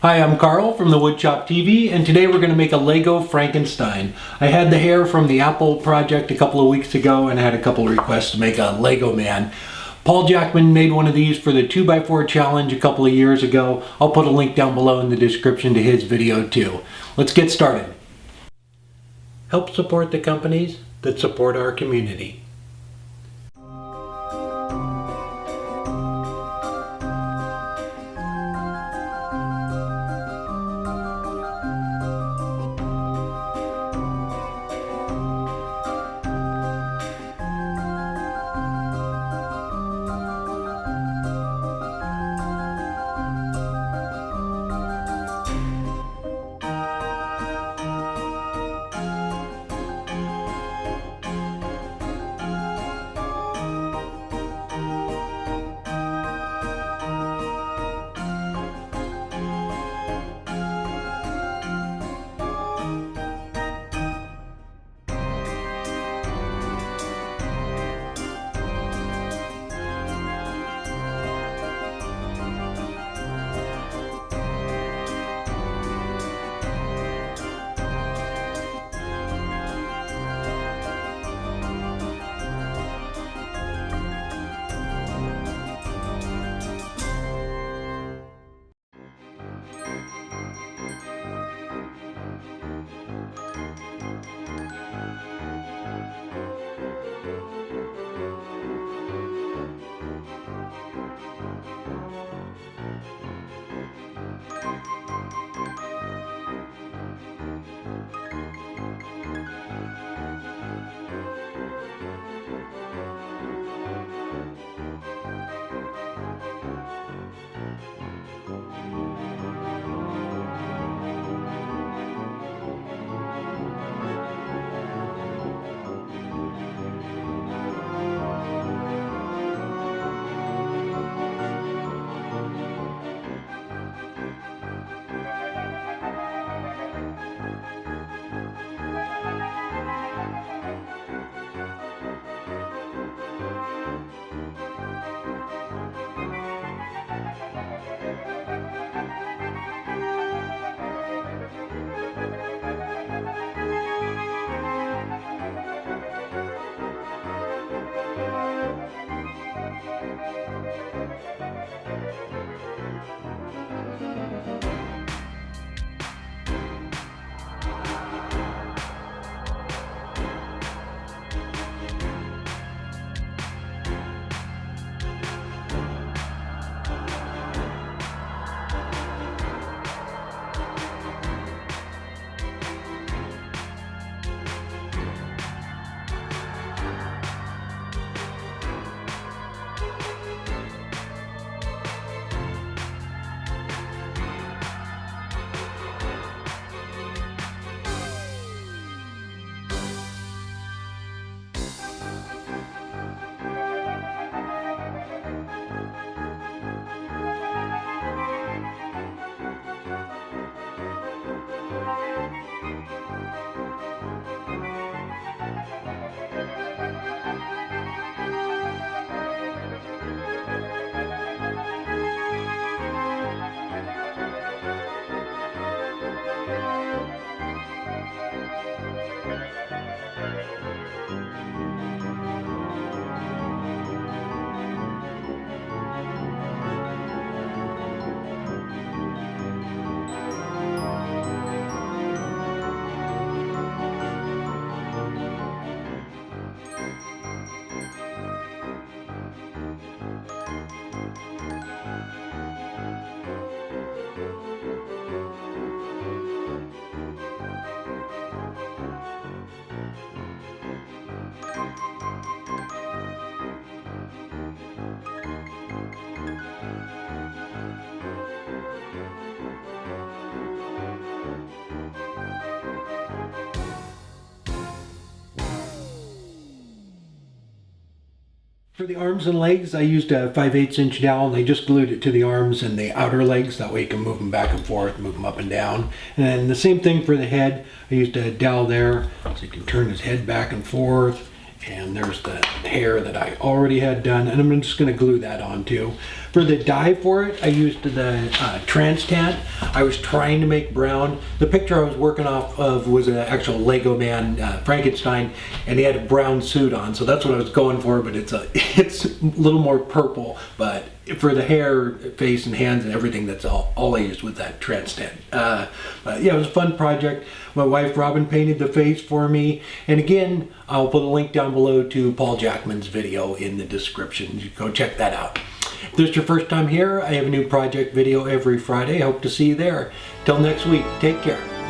Hi, I'm Carl from the Woodshoptv, and today we're going to make a Lego Frankenstein. I had the hair from the Apple project a couple of weeks ago and I had a couple of requests to make a Lego man. Paul Jackman made one of these for the 2x4 challenge a couple of years ago. I'll put a link down below in the description to his video too. Let's get started. Help support the companies that support our community. For the arms and legs, I used a 5/8 inch dowel and I just glued it to the arms and the outer legs. That way you can move them back and forth, move them up and down. And then the same thing for the head. I used a dowel there so you can turn his head back and forth. And there's the hair that I already had done. And I'm just going to glue that on too. For the dye for it, I used the Transfast. I was trying to make brown. The picture I was working off of was an actual Lego man, Frankenstein, and he had a brown suit on, so that's what I was going for, but it's a little more purple. But for the hair, face, and hands and everything, that's all I used with that Transfast. Yeah, it was a fun project. My wife Robin painted the face for me, and again, I'll put a link down below to Paul Jackman's video in the description. You go check that out. If this is your first time here, I have a new project video every Friday. I hope to see you there. Till next week, take care.